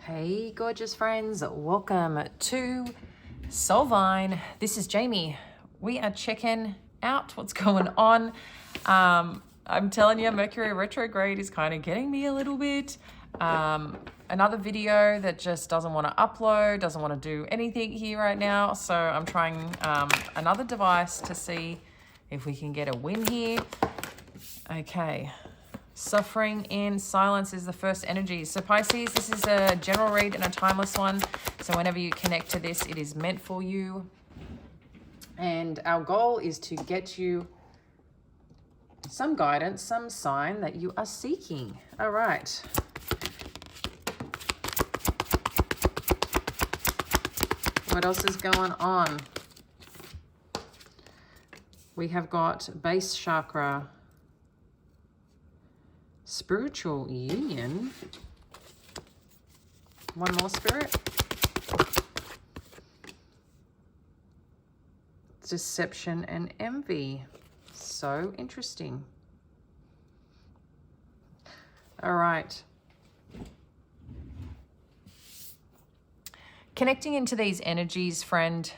Hey, gorgeous friends. Welcome to Soulvine. This is Jamie. We are checking out what's going on. I'm telling you, Mercury retrograde is kind of getting me a little bit. Another video that just doesn't want to upload, doesn't want to do anything here right now. So I'm trying another device to see if we can get a win here. Okay. Suffering in silence is the first energy. So Pisces, this is a general read and a timeless one. So whenever you connect to this, it is meant for you. And our goal is to get you some guidance, some sign that you are seeking. All right. What else is going on? We have got base chakra, spiritual union. One more, spirit. Deception and envy. So interesting. All right. Connecting into these energies, friend.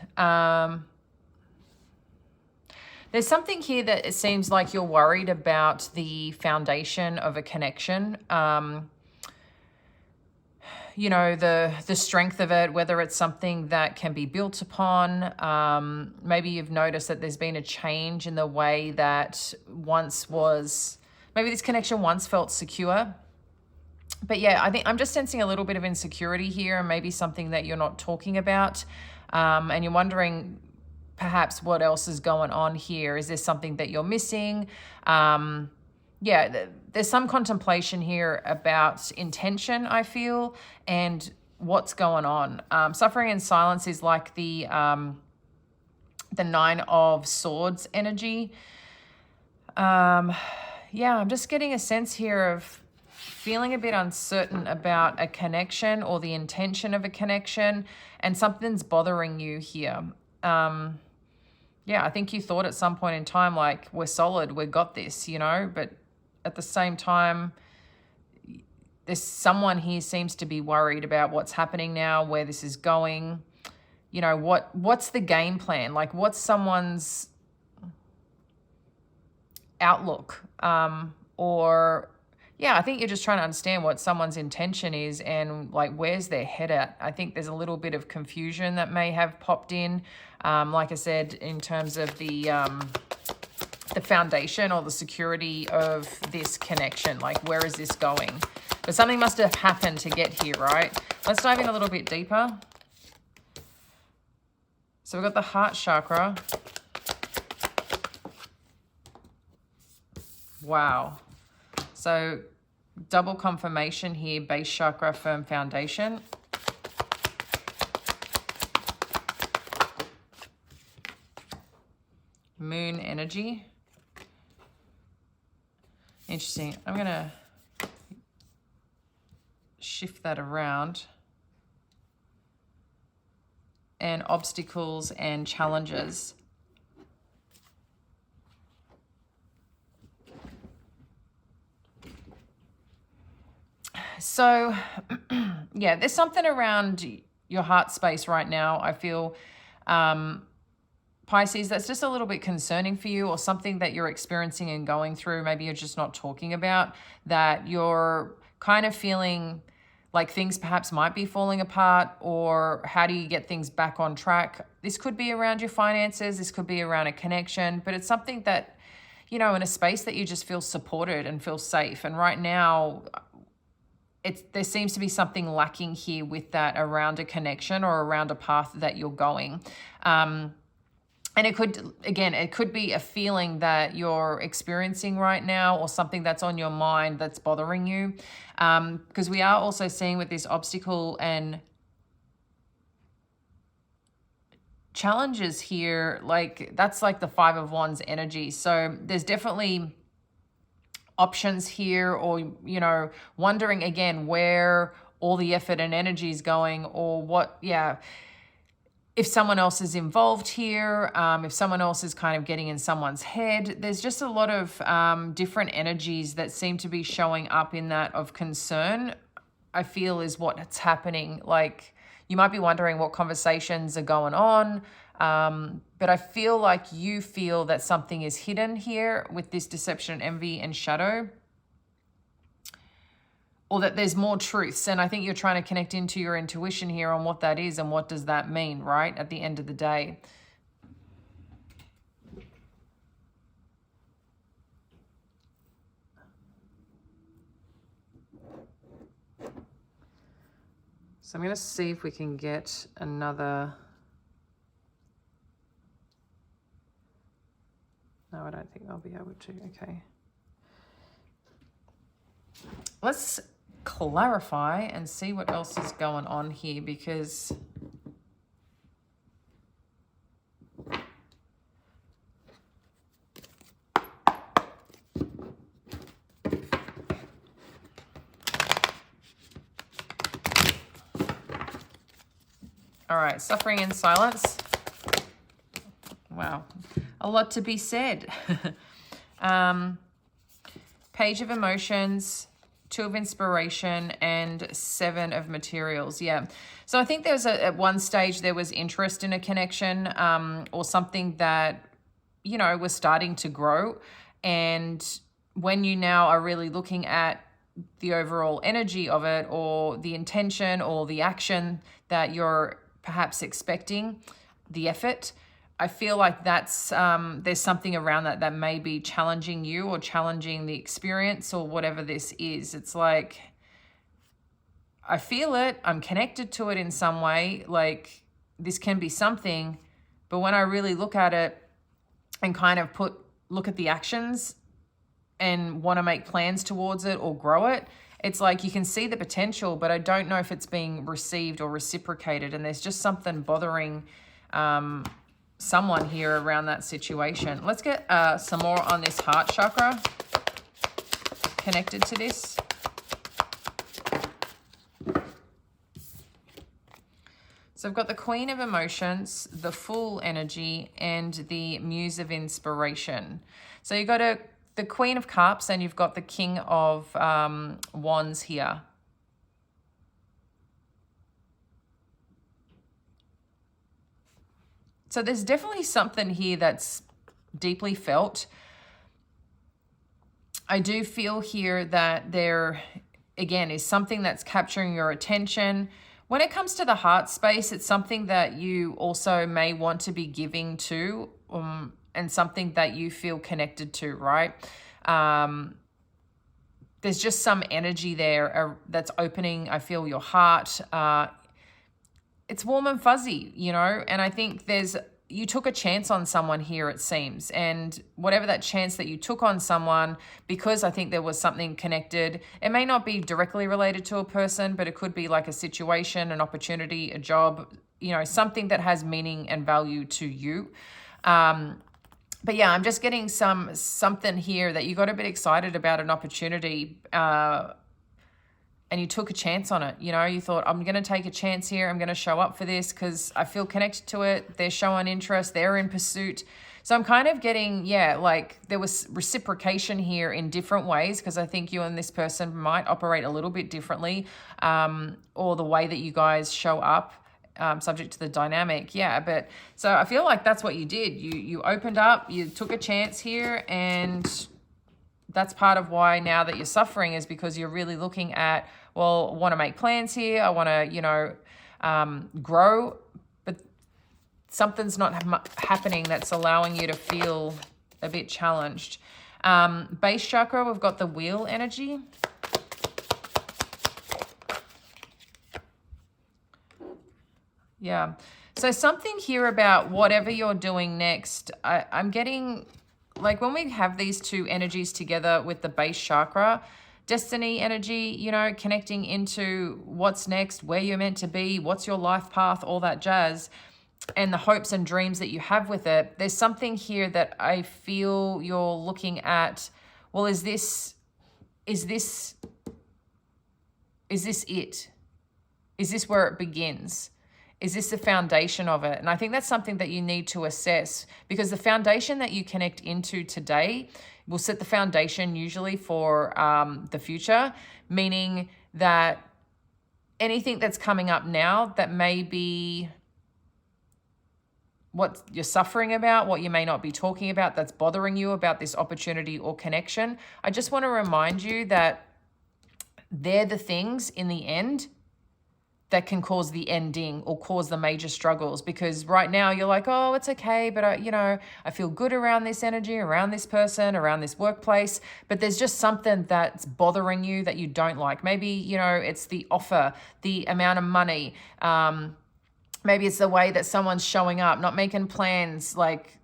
There's something here that it seems like you're worried about the foundation of a connection. You know, the strength of it, whether it's something that can be built upon. Maybe you've noticed that there's been a change in the way that maybe this connection once felt secure. But yeah, I think I'm just sensing a little bit of insecurity here, and maybe something that you're not talking about. And you're wondering perhaps what else is going on here. Is there something that you're missing? Yeah, there's some contemplation here about intention, I feel, and what's going on. Suffering in silence is like the Nine of Swords energy. Yeah, I'm just getting a sense here of feeling a bit uncertain about a connection or the intention of a connection, and something's bothering you here. Yeah, I think you thought at some point in time, like, we're solid, we've got this, you know, but at the same time, there's someone here seems to be worried about what's happening now, where this is going. You know, what's the game plan? Like, what's someone's outlook? Yeah, I think you're just trying to understand what someone's intention is and like where's their head at. I think there's a little bit of confusion that may have popped in. Like I said, in terms of the foundation or the security of this connection, like where is this going? But something must have happened to get here, right? Let's dive in a little bit deeper. So we've got the heart chakra. Wow. So double confirmation here, base chakra, firm foundation. Moon energy. Interesting. I'm going to shift that around. And obstacles and challenges. So, yeah, there's something around your heart space right now, I feel, Pisces, that's just a little bit concerning for you, or something that you're experiencing and going through. Maybe you're just not talking about, that you're kind of feeling like things perhaps might be falling apart, or how do you get things back on track? This could be around your finances. This could be around a connection, but it's something that, you know, in a space that you just feel supported and feel safe. And right now, there seems to be something lacking here with that around a connection or around a path that you're going. And it could be a feeling that you're experiencing right now, or something that's on your mind that's bothering you. Because we are also seeing with this obstacle and challenges here, like that's like the Five of Wands energy. So there's definitely options here, or, you know, wondering again where all the effort and energy is going, or what, yeah, if someone else is involved here, if someone else is kind of getting in someone's head. There's just a lot of different energies that seem to be showing up in that of concern. I feel is what's happening. Like, you might be wondering what conversations are going on, but I feel like you feel that something is hidden here with this deception, envy, and shadow, or that there's more truths. And I think you're trying to connect into your intuition here on what that is and what does that mean, right? At the end of the day. So I'm going to see if we can get another. No, I don't think I'll be able to. Okay. Let's clarify and see what else is going on here, because all right, suffering in silence. Wow, a lot to be said. Page of emotions, 2 of inspiration, and 7 of materials. Yeah. So I think there's at one stage there was interest in a connection, or something that, you know, was starting to grow. And when you now are really looking at the overall energy of it, or the intention or the action that you're perhaps expecting, the effort, I feel like that's there's something around that that may be challenging you or challenging the experience or whatever this is. It's like, I feel it, I'm connected to it in some way, like this can be something, but when I really look at it and kind of look at the actions and want to make plans towards it or grow it, it's like you can see the potential, but I don't know if it's being received or reciprocated, and there's just something bothering someone here around that situation. Let's get some more on this heart chakra connected to this. So I've got the Queen of Emotions, the Fool energy, and the Muse of Inspiration. So you've got the Queen of Cups and you've got the King of Wands here. So there's definitely something here that's deeply felt. I do feel here that there, again, is something that's capturing your attention. When it comes to the heart space, it's something that you also may want to be giving to, and something that you feel connected to, right? There's just some energy there that's opening, I feel, your heart. It's warm and fuzzy, you know, and I think you took a chance on someone here, it seems, and whatever that chance that you took on someone, because I think there was something connected, it may not be directly related to a person, but it could be like a situation, an opportunity, a job, you know, something that has meaning and value to you. But yeah, I'm just getting something here that you got a bit excited about an opportunity, and you took a chance on it. You know, you thought, I'm going to take a chance here. I'm going to show up for this because I feel connected to it. They're showing interest. They're in pursuit. So I'm kind of getting, yeah, like there was reciprocation here in different ways, because I think you and this person might operate a little bit differently, or the way that you guys show up, subject to the dynamic. Yeah, but so I feel like that's what you did. You opened up, you took a chance here, and that's part of why now that you're suffering is because you're really looking at, well, I want to make plans here. I want to, you know, grow, but something's not happening that's allowing you to feel a bit challenged. Base chakra, we've got the wheel energy. Yeah. So something here about whatever you're doing next, I'm getting, like when we have these two energies together with the base chakra, destiny energy, you know, connecting into what's next, where you're meant to be, what's your life path, all that jazz, and the hopes and dreams that you have with it. There's something here that I feel you're looking at, well, is this it? Is this where it begins? Is this the foundation of it? And I think that's something that you need to assess, because the foundation that you connect into today will set the foundation usually for the future, meaning that anything that's coming up now that may be what you're suffering about, what you may not be talking about, that's bothering you about this opportunity or connection. I just want to remind you that they're the things in the end that can cause the ending or cause the major struggles. Because right now you're like, oh, it's okay, but I feel good around this energy, around this person, around this workplace. But there's just something that's bothering you that you don't like. Maybe, it's the offer, the amount of money. Maybe it's the way that someone's showing up, not making plans, like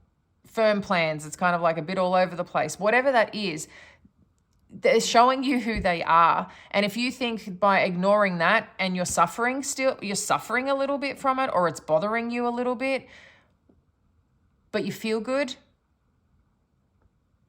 firm plans. It's kind of like a bit all over the place. Whatever that is, they're showing you who they are. And if you think by ignoring that and you're suffering a little bit from it, or it's bothering you a little bit, but you feel good,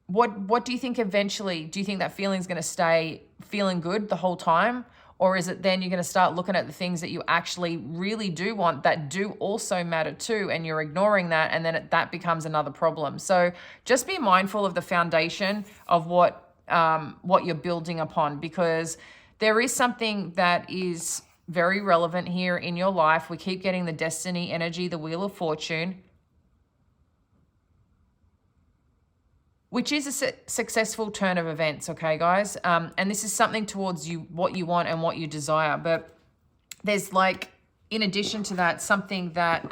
what do you think eventually? Do you think that feeling's going to stay feeling good the whole time? Or is it then you're going to start looking at the things that you actually really do want that do also matter too, and you're ignoring that, and then that becomes another problem. So just be mindful of the foundation of what you're building upon, because there is something that is very relevant here in your life. We keep getting the destiny energy, the wheel of fortune, which is a successful turn of events, okay, guys? And this is something towards you, what you want and what you desire. But there's in addition to that, something that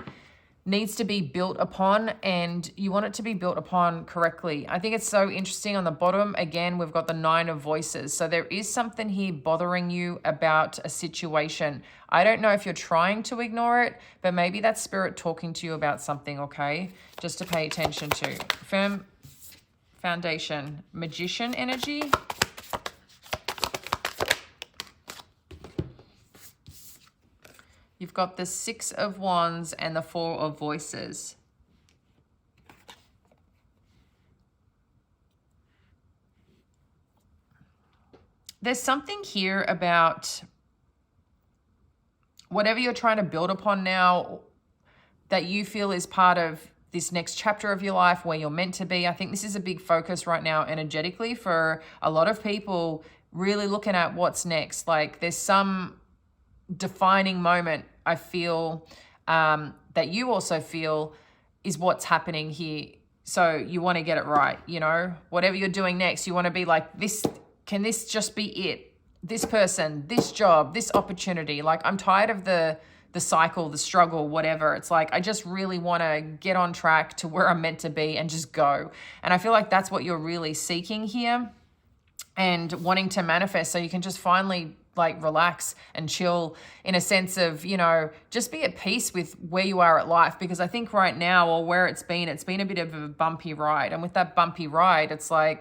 needs to be built upon, and you want it to be built upon correctly. I think it's so interesting. On the bottom, again, we've got the 9 of voices. So there is something here bothering you about a situation. I don't know if you're trying to ignore it, but maybe that's spirit talking to you about something, okay? Just to pay attention to. Firm foundation, magician energy. You've got the 6 of wands and the 4 of voices. There's something here about whatever you're trying to build upon now that you feel is part of this next chapter of your life where you're meant to be. I think this is a big focus right now energetically for a lot of people, really looking at what's next. There's some defining moment I feel that you also feel is what's happening here. So you want to get it right, whatever you're doing next, you want to be like, can this just be it? This person, this job, this opportunity. I'm tired of the cycle, the struggle, whatever. It's I just really want to get on track to where I'm meant to be and just go. And I feel like that's what you're really seeking here and wanting to manifest, so you can just finally relax and chill, in a sense of, just be at peace with where you are at life. Because I think right now, or where it's been a bit of a bumpy ride. And with that bumpy ride, it's I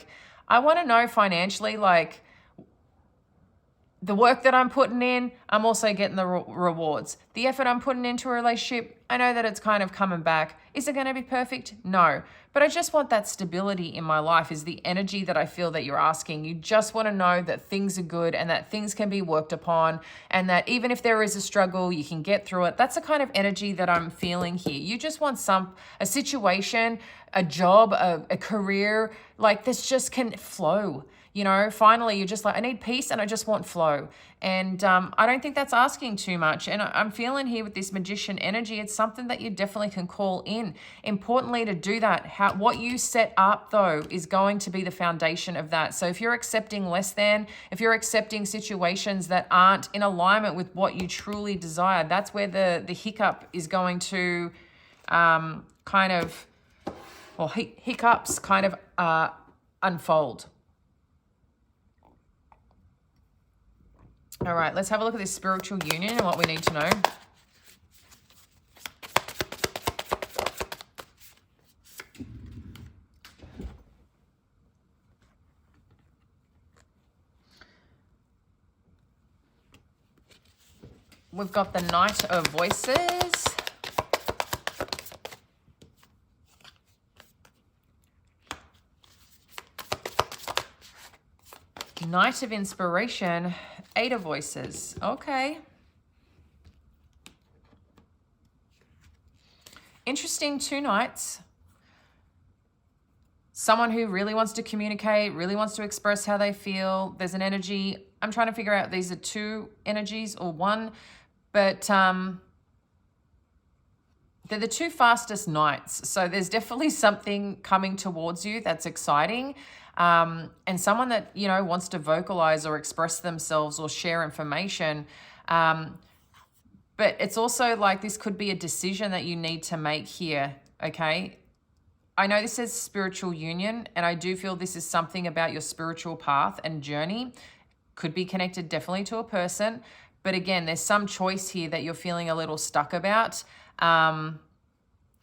want to know financially, the work that I'm putting in, I'm also getting the rewards. The effort I'm putting into a relationship, I know that it's kind of coming back. Is it going to be perfect? No. But I just want that stability in my life, is the energy that I feel that you're asking. You just want to know that things are good and that things can be worked upon, and that even if there is a struggle, you can get through it. That's the kind of energy that I'm feeling here. You just want a situation, a job, a career, this just can flow. Finally, you're just I need peace and I just want flow. And I don't think that's asking too much. And I'm feeling here with this magician energy, it's something that you definitely can call in. Importantly, to do that, what you set up, though, is going to be the foundation of that. So if you're accepting less than, if you're accepting situations that aren't in alignment with what you truly desire, that's where the hiccup is going to hiccups kind of unfold. All right, let's have a look at this spiritual union and what we need to know. We've got the Knight of Voices. Knight of Inspiration, 8 of Voices. Okay. Interesting 2 knights. Someone who really wants to communicate, really wants to express how they feel. There's an energy, I'm trying to figure out these are two energies or one, but they're the two fastest knights. So there's definitely something coming towards you that's exciting. And someone that, you know, wants to vocalize or express themselves or share information. But it's also like this could be a decision that you need to make here, okay? I know this says spiritual union, and I do feel this is something about your spiritual path and journey. Could be connected definitely to a person. But again, there's some choice here that you're feeling a little stuck about. One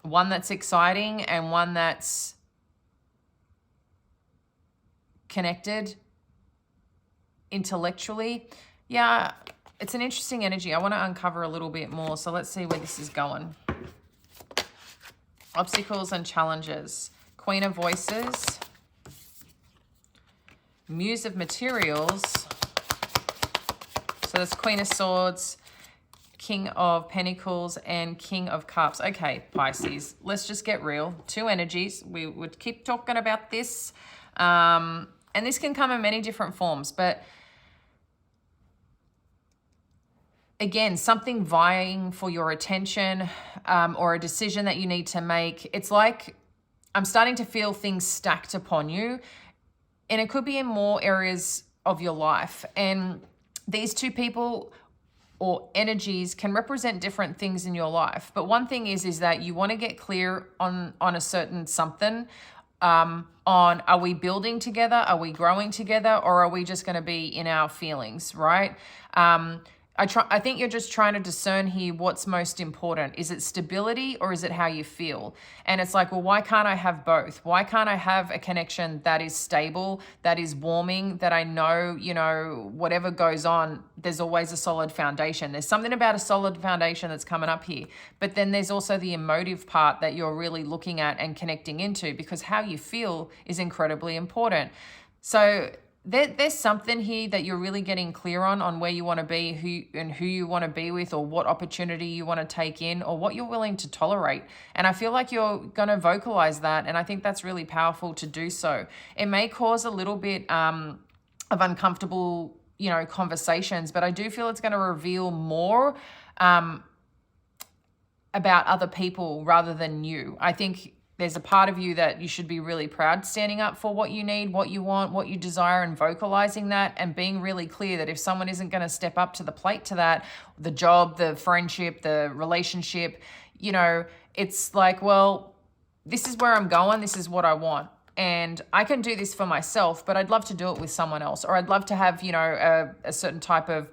that's exciting and one that's connected intellectually. Yeah, it's an interesting energy. I want to uncover a little bit more. So let's see where this is going. Obstacles and challenges. Queen of Voices. Muse of Materials. So that's Queen of Swords, King of Pentacles, and King of Cups. Okay, Pisces, let's just get real. Two energies. We would keep talking about this. And this can come in many different forms, but again, something vying for your attention, or a decision that you need to make. It's like I'm starting to feel things stacked upon you, and it could be in more areas of your life. And these two people or energies can represent different things in your life. But one thing is that you want to get clear on a certain something, on are we building together? Are we growing together? Or are we just going to be in our feelings, right? I think you're just trying to discern here what's most important. Is it stability or is it how you feel? And it's like, well, why can't I have both? Why can't I have a connection that is stable, that is warming, that I know, you know, whatever goes on, there's always a solid foundation. There's something about a solid foundation that's coming up here. But then there's also the emotive part that you're really looking at and connecting into, because how you feel is incredibly important. So there's something here that you're really getting clear on where you want to be, who you want to be with, or what opportunity you want to take in, or what you're willing to tolerate. And I feel like you're going to vocalize that, and I think that's really powerful to do so. It may cause a little bit of uncomfortable, you know, conversations, but I do feel it's going to reveal more about other people rather than you. I think there's a part of you that you should be really proud, standing up for what you need, what you want, what you desire, and vocalizing that, and being really clear that if someone isn't going to step up to the plate to that, the job, the friendship, the relationship, you know, it's like, well, this is where I'm going. This is what I want. And I can do this for myself, but I'd love to do it with someone else, or I'd love to have, you know, a certain type of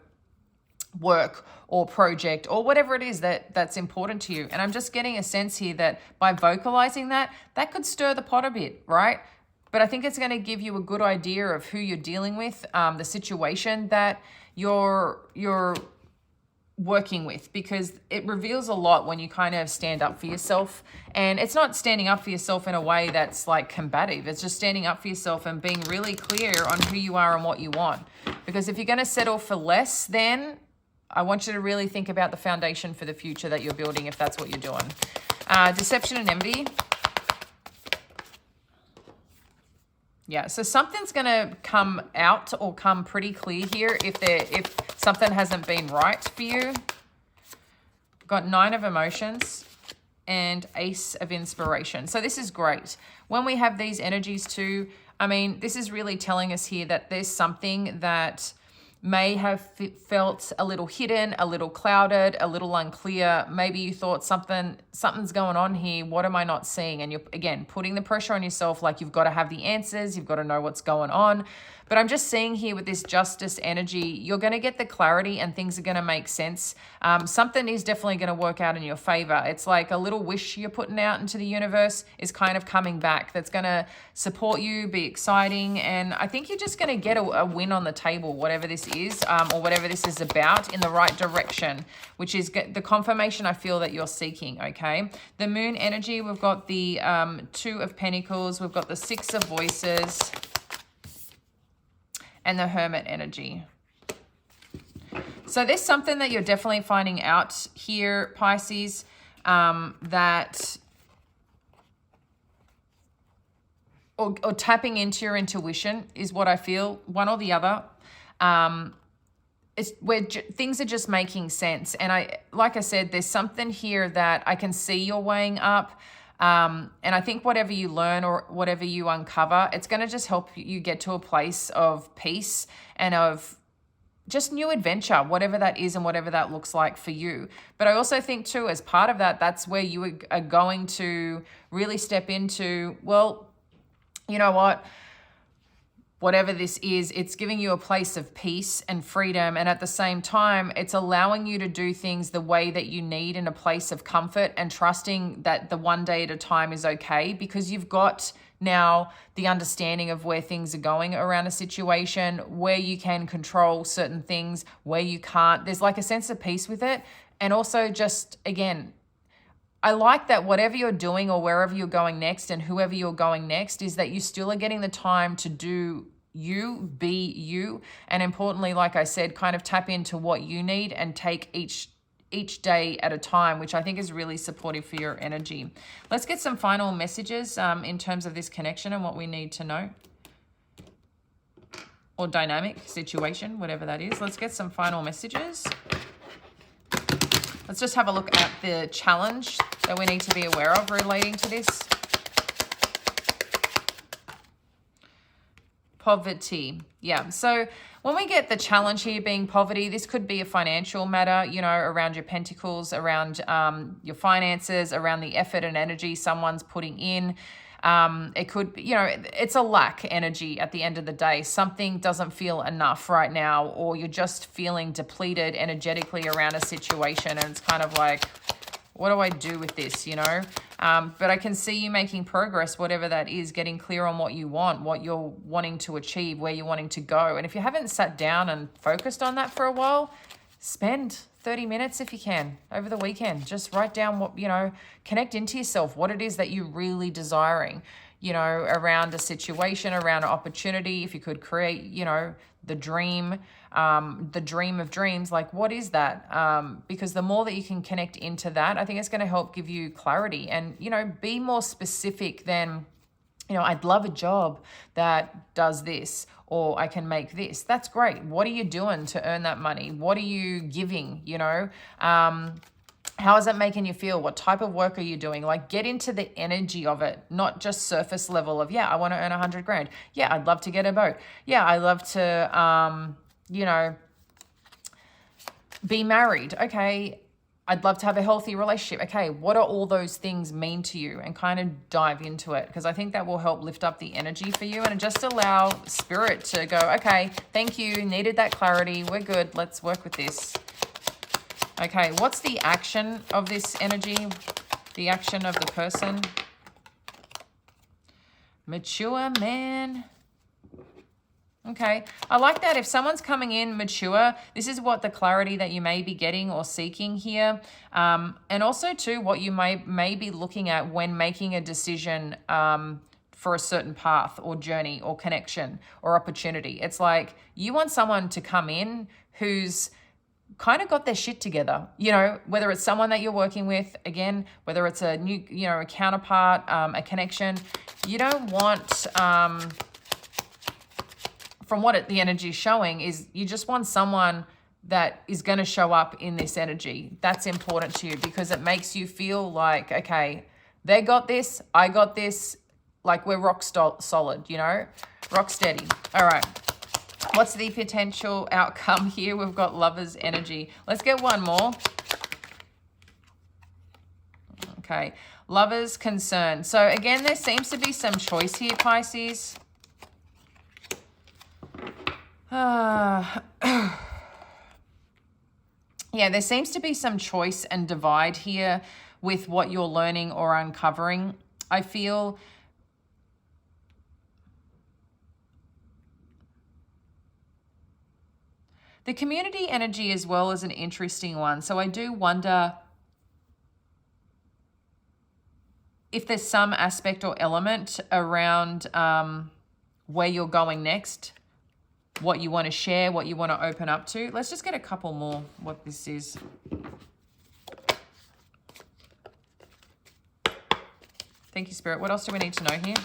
work or project or whatever it is that's important to you. And I'm just getting a sense here that by vocalizing that could stir the pot a bit, right? But I think it's going to give you a good idea of who you're dealing with, the situation that you're working with, because it reveals a lot when you kind of stand up for yourself. And it's not standing up for yourself in a way that's like combative. It's just standing up for yourself and being really clear on who you are and what you want. Because if you're going to settle for less, then I want you to really think about the foundation for the future that you're building, if that's what you're doing. Deception and envy. Yeah, so something's going to come out or come pretty clear here if something hasn't been right for you. Got 9 of emotions and Ace of inspiration. So this is great. When we have these energies too, I mean, this is really telling us here that there's something that may have felt a little hidden, a little clouded, a little unclear. Maybe you thought something's going on here. What am I not seeing? And you're, again, putting the pressure on yourself, like you've got to have the answers. You've got to know what's going on. But I'm just seeing here with this justice energy, you're going to get the clarity and things are going to make sense. Something is definitely going to work out in your favor. It's like a little wish you're putting out into the universe is kind of coming back. That's going to support you, be exciting. And I think you're just going to get a win on the table, whatever this is, or whatever this is about, in the right direction, which is the confirmation I feel that you're seeking, okay? The moon energy, we've got the 2 of Pentacles, we've got the 6 of Voices, and the Hermit energy. So there's something that you're definitely finding out here, Pisces, that or tapping into your intuition is what I feel, one or the other. it's where things are just making sense. And like I said, there's something here that I can see you're weighing up. And I think whatever you learn or whatever you uncover, it's going to just help you get to a place of peace and of just new adventure, whatever that is and whatever that looks like for you. But I also think too, as part of that, that's where you are going to really step into, well, you know what? Whatever this is, it's giving you a place of peace and freedom. And at the same time, it's allowing you to do things the way that you need in a place of comfort and trusting that the one day at a time is okay, because you've got now the understanding of where things are going around a situation, where you can control certain things, where you can't. There's like a sense of peace with it. And also just, again, I like that whatever you're doing or wherever you're going next and whoever you're going next is that you still are getting the time to do you, be you. And importantly, like I said, kind of tap into what you need and take each day at a time, which I think is really supportive for your energy. Let's get some final messages in terms of this connection and what we need to know. Or dynamic situation, whatever that is. Let's get some final messages. Let's just have a look at the challenge that we need to be aware of relating to this. Poverty. Yeah. So when we get the challenge here being poverty, this could be a financial matter, you know, around your pentacles, around your finances, around the effort and energy someone's putting in. It could, you know, it's a lack energy at the end of the day. Something doesn't feel enough right now, or you're just feeling depleted energetically around a situation. And it's kind of like, what do I do with this, you know? But I can see you making progress, whatever that is, getting clear on what you want, what you're wanting to achieve, where you're wanting to go. And if you haven't sat down and focused on that for a while, spend 30 minutes if you can over the weekend. Just write down what, you know, connect into yourself, what it is that you're really desiring, you know, around a situation, around an opportunity. If you could create, you know, the dream of dreams, like what is that? Because the more that you can connect into that, I think it's going to help give you clarity and, you know, be more specific than, you know, I'd love a job that does this, or I can make this. That's great. What are you doing to earn that money? What are you giving, you know? How is it making you feel? What type of work are you doing? Like, get into the energy of it, not just surface level of, yeah, I want to earn 100 grand. Yeah, I'd love to get a boat. Yeah, I love to, you know, be married. Okay, I'd love to have a healthy relationship. Okay, what do all those things mean to you? And kind of dive into it, because I think that will help lift up the energy for you and just allow spirit to go, okay, thank you, needed that clarity. We're good. Let's work with this. Okay, what's the action of this energy? The action of the person? Mature man. Okay, I like that. If someone's coming in mature, this is what the clarity that you may be getting or seeking here. And also too, what you may be looking at when making a decision for a certain path or journey or connection or opportunity. It's like you want someone to come in who's kind of got their shit together, you know, whether it's someone that you're working with, again, whether it's a new, you know, a counterpart, a connection. You don't want, from what the energy is showing, is you just want someone that is going to show up in this energy. That's important to you because it makes you feel like, okay, they got this, I got this, like we're rock solid, you know, rock steady. All right. What's the potential outcome here? We've got Lover's energy. Let's get one more. Okay. Lover's concern. So again, there seems to be some choice here, Pisces. Yeah, there seems to be some choice and divide here with what you're learning or uncovering. I feel the community energy as well is an interesting one. So I do wonder if there's some aspect or element around where you're going next, what you want to share, what you want to open up to. Let's just get a couple more, what this is. Thank you, Spirit. What else do we need to know here?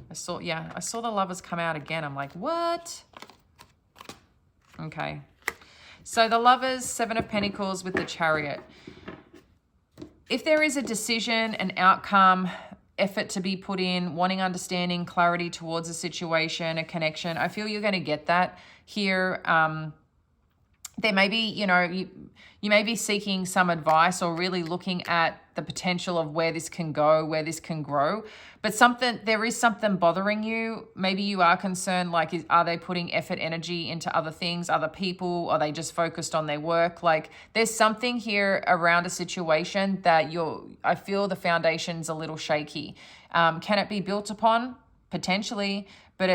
I saw the Lovers come out again. I'm like, what? Okay. So the Lovers, Seven of Pentacles with the Chariot. If there is a decision, an outcome, effort to be put in, wanting understanding, clarity towards a situation, a connection, I feel you're going to get that here. There may be, you know, you may be seeking some advice or really looking at the potential of where this can go, where this can grow. But there is something bothering you. Maybe you are concerned, like, are they putting effort, energy into other things, other people? Are they just focused on their work? Like, there's something here around a situation that I feel the foundation's a little shaky. Can it be built upon? Potentially, but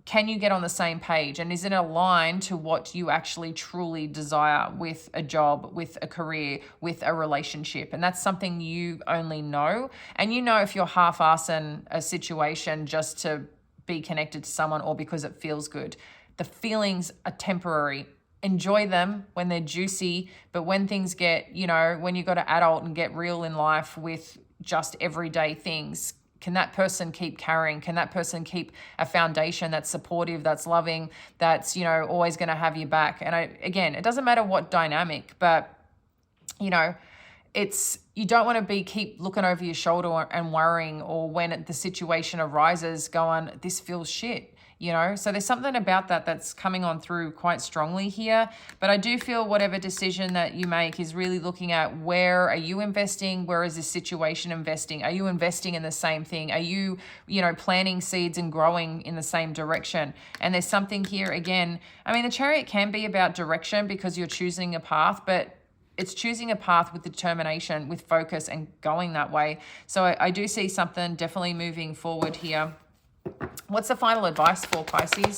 can you get on the same page? And is it aligned to what you actually truly desire with a job, with a career, with a relationship? And that's something you only know. And you know if you're half-assing a situation just to be connected to someone or because it feels good. The feelings are temporary. Enjoy them when they're juicy. But when things get, you know, when you got to adult and get real in life with just everyday things, can that person keep carrying? Can that person keep a foundation that's supportive, that's loving, that's, you know, always going to have you back? And again, it doesn't matter what dynamic, but, you know, you don't want to keep looking over your shoulder and worrying, or when the situation arises going, this feels shit. You know, so there's something about that's coming on through quite strongly here. But I do feel whatever decision that you make is really looking at, where are you investing? Where is this situation investing? Are you investing in the same thing? Are you, you know, planting seeds and growing in the same direction? And there's something here again. I mean, the Chariot can be about direction because you're choosing a path, but it's choosing a path with determination, with focus, and going that way. So I do see something definitely moving forward here. What's the final advice for Pisces?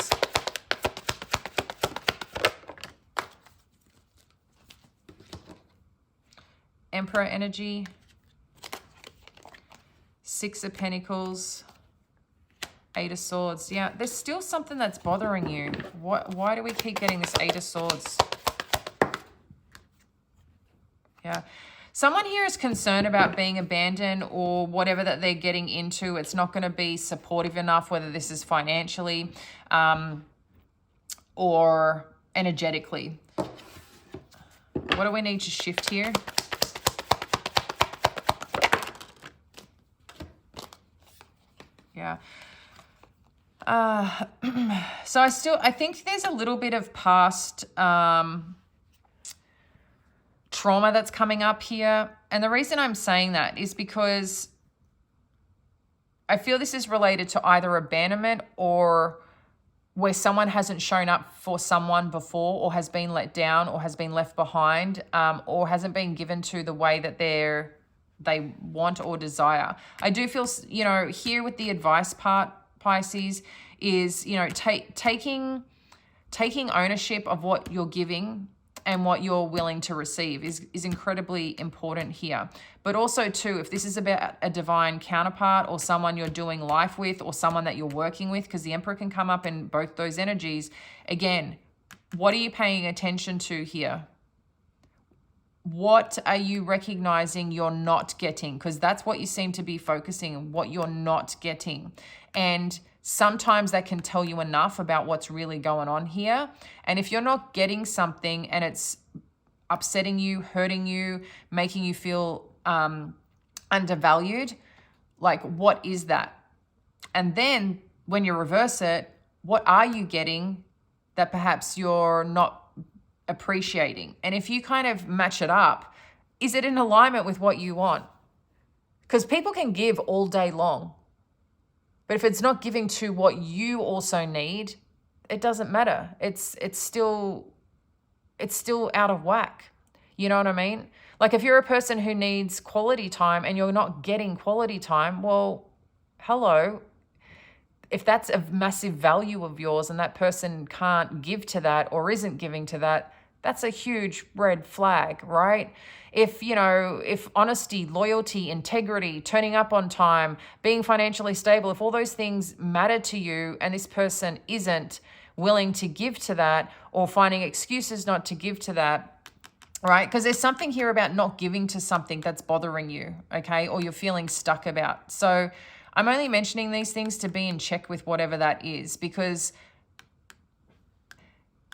Emperor energy. Six of Pentacles. Eight of Swords. Yeah, there's still something that's bothering you. Why do we keep getting this Eight of Swords? Yeah. Someone here is concerned about being abandoned, or whatever that they're getting into. It's not going to be supportive enough, whether this is financially or energetically. What do we need to shift here? Yeah. So I think there's a little bit of past trauma that's coming up here. And the reason I'm saying that is because I feel this is related to either abandonment, or where someone hasn't shown up for someone before, or has been let down, or has been left behind, or hasn't been given to the way that they want or desire. I do feel, you know, here with the advice part, Pisces, is, you know, taking ownership of what you're giving and what you're willing to receive is incredibly important here. But also too, if this is about a divine counterpart, or someone you're doing life with, or someone that you're working with, because the Emperor can come up in both those energies. Again, what are you paying attention to here? What are you recognizing you're not getting? Because that's what you seem to be focusing on, what you're not getting. And sometimes that can tell you enough about what's really going on here. And if you're not getting something and it's upsetting you, hurting you, making you feel undervalued, like, what is that? And then when you reverse it, what are you getting that perhaps you're not appreciating? And if you kind of match it up, is it in alignment with what you want? Because people can give all day long, but if it's not giving to what you also need, it doesn't matter. It's still out of whack. You know what I mean? Like, if you're a person who needs quality time and you're not getting quality time, well, hello. If that's a massive value of yours and that person can't give to that, or isn't giving to that, that's a huge red flag, right? If honesty, loyalty, integrity, turning up on time, being financially stable, if all those things matter to you and this person isn't willing to give to that, or finding excuses not to give to that, right? Because there's something here about not giving to something that's bothering you, okay? Or you're feeling stuck about. So I'm only mentioning these things to be in check with whatever that is, because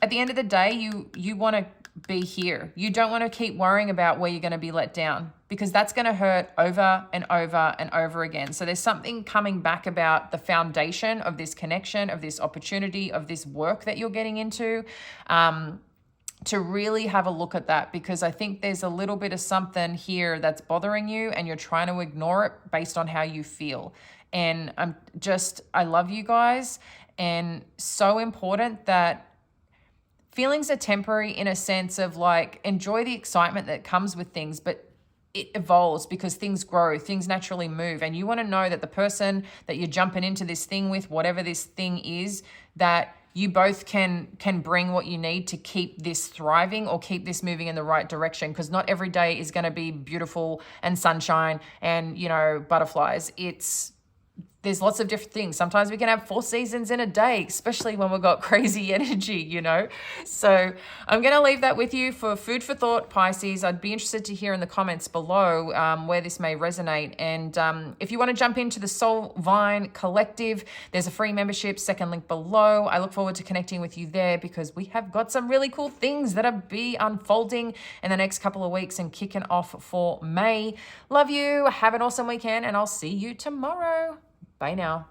at the end of the day, you want to be here. You don't want to keep worrying about where you're going to be let down, because that's going to hurt over and over and over again. So there's something coming back about the foundation of this connection, of this opportunity, of this work that you're getting into, to really have a look at that, because I think there's a little bit of something here that's bothering you and you're trying to ignore it based on how you feel. And I love you guys, and so important that feelings are temporary, in a sense of like, enjoy the excitement that comes with things, but it evolves because things grow, things naturally move. And you want to know that the person that you're jumping into this thing with, whatever this thing is, that you both can bring what you need to keep this thriving or keep this moving in the right direction. Because not every day is going to be beautiful and sunshine and, you know, butterflies. There's lots of different things. Sometimes we can have 4 seasons in a day, especially when we've got crazy energy, you know? So I'm going to leave that with you for food for thought, Pisces. I'd be interested to hear in the comments below where this may resonate. And if you want to jump into the Soul Vine Collective, there's a free membership, second link below. I look forward to connecting with you there, because we have got some really cool things that are unfolding in the next couple of weeks and kicking off for May. Love you. Have an awesome weekend, and I'll see you tomorrow. Bye now.